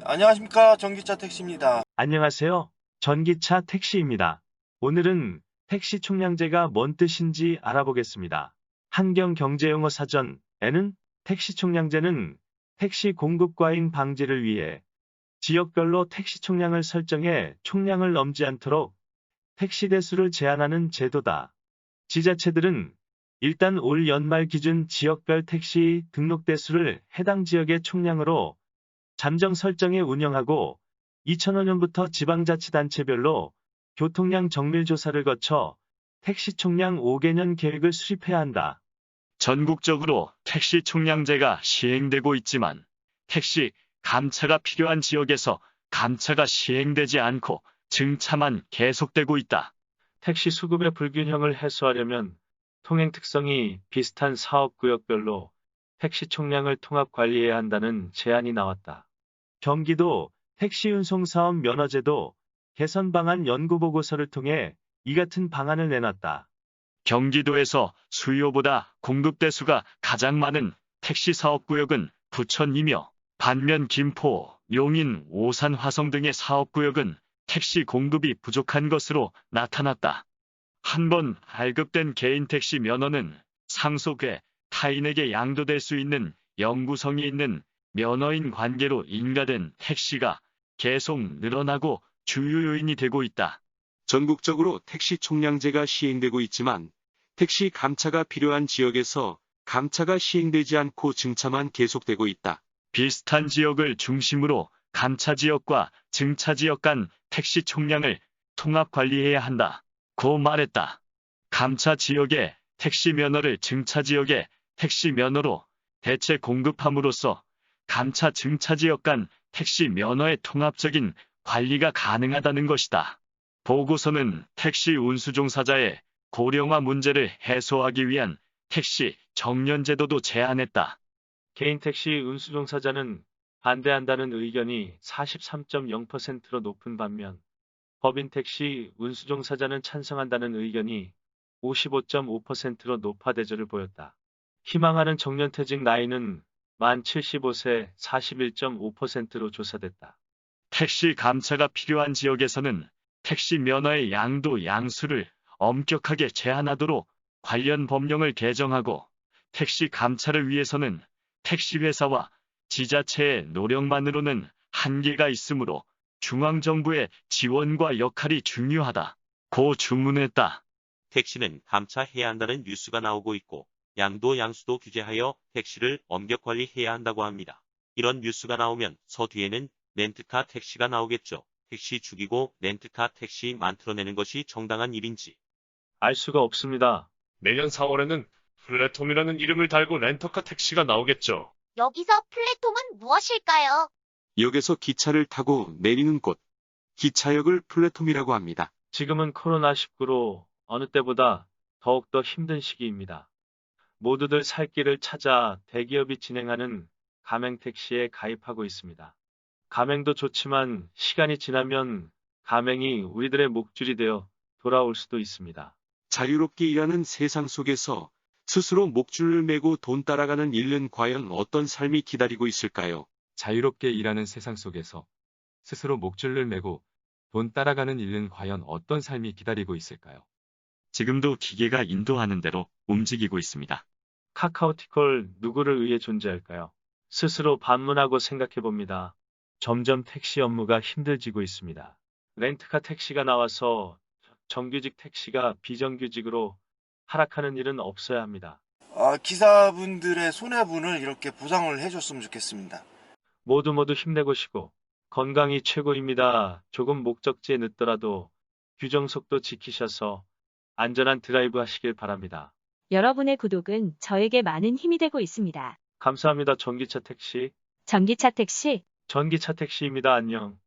안녕하십니까. 전기차 택시입니다. 안녕하세요. 전기차 택시입니다. 오늘은 택시 총량제가 뭔 뜻인지 알아보겠습니다. 한경경제용어 사전에는 택시 총량제는 택시 공급 과잉 방지를 위해 지역별로 택시 총량을 설정해 총량을 넘지 않도록 택시 대수를 제한하는 제도다. 지자체들은 일단 올 연말 기준 지역별 택시 등록 대수를 해당 지역의 총량으로 잠정 설정해 운영하고 2005년부터 지방자치단체별로 교통량 정밀 조사를 거쳐 택시 총량 5개년 계획을 수립해야 한다. 전국적으로 택시 총량제가 시행되고 있지만 택시 감차가 필요한 지역에서 감차가 시행되지 않고 증차만 계속되고 있다. 택시 수급의 불균형을 해소하려면 통행 특성이 비슷한 사업구역별로 택시 총량을 통합 관리해야 한다는 제안이 나왔다. 경기도 택시운송사업 면허제도 개선 방안 연구보고서를 통해 이 같은 방안을 내놨다. 경기도에서 수요보다 공급 대수가 가장 많은 택시 사업구역은 부천이며 반면 김포, 용인, 오산, 화성 등의 사업구역은 택시 공급이 부족한 것으로 나타났다. 한 번 발급된 개인 택시 면허는 상속해 타인에게 양도될 수 있는 영구성이 있는 면허인 관계로 인가된 택시가 계속 늘어나고 주요 요인이 되고 있다. 전국적으로 택시 총량제가 시행되고 있지만 택시 감차가 필요한 지역에서 감차가 시행되지 않고 증차만 계속되고 있다. 비슷한 지역을 중심으로 감차 지역과 증차 지역 간 택시 총량을 통합 관리해야 한다. 고 말했다. 감차 지역의 택시 면허를 증차 지역의 택시 면허로 대체 공급함으로써 감차 증차 지역 간 택시 면허의 통합적인 관리가 가능하다는 것이다. 보고서는 택시 운수 종사자의 고령화 문제를 해소하기 위한 택시 정년제도도 제안했다. 개인 택시 운수종사자는 반대한다는 의견이 43.0%로 높은 반면 법인 택시 운수종사자는 찬성한다는 의견이 55.5%로 높아 대조를 보였다. 희망하는 정년퇴직 나이는 만 75세 41.5%로 조사됐다. 택시 감차가 필요한 지역에서는 택시 면허의 양도 양수를 엄격하게 제한하도록 관련 법령을 개정하고 택시 감차를 위해서는 택시회사와 지자체의 노력만으로는 한계가 있으므로 중앙정부의 지원과 역할이 중요하다. 고 주문했다. 택시는 감차해야 한다는 뉴스가 나오고 있고 양도 양수도 규제하여 택시를 엄격 관리해야 한다고 합니다. 이런 뉴스가 나오면 서 뒤에는 렌트카 택시가 나오겠죠. 택시 죽이고 렌트카 택시 만들어내는 것이 정당한 일인지. 알 수가 없습니다. 내년 4월에는 플랫폼이라는 이름을 달고 렌터카 택시가 나오겠죠. 여기서 플랫폼은 무엇일까요? 역에서 기차를 타고 내리는 곳, 기차역을 플랫폼이라고 합니다. 지금은 코로나19로 어느 때보다 더욱더 힘든 시기입니다. 모두들 살 길을 찾아 대기업이 진행하는 가맹택시에 가입하고 있습니다. 가맹도 좋지만 시간이 지나면 가맹이 우리들의 목줄이 되어 돌아올 수도 있습니다. 자유롭게 일하는 세상 속에서 스스로 목줄을 메고 돈 따라가는 일은 과연 어떤 삶이 기다리고 있을까요? 자유롭게 일하는 세상 속에서 스스로 목줄을 메고 돈 따라가는 일은 과연 어떤 삶이 기다리고 있을까요? 지금도 기계가 인도하는 대로 움직이고 있습니다. 카카오티콜 누구를 위해 존재할까요? 스스로 반문하고 생각해 봅니다. 점점 택시 업무가 힘들어지고 있습니다. 렌트카 택시가 나와서 정규직 택시가 비정규직으로 하락하는 일은 없어야 합니다. 기사분들의 손해분을 이렇게 보상을 해줬으면 좋겠습니다. 모두 힘내고시고 건강이 최고입니다. 조금 목적지에 늦더라도 규정 속도 지키셔서 안전한 드라이브 하시길 바랍니다. 여러분의 구독은 저에게 많은 힘이 되고 있습니다. 감사합니다. 전기차 택시. 전기차 택시. 전기차 택시입니다. 안녕.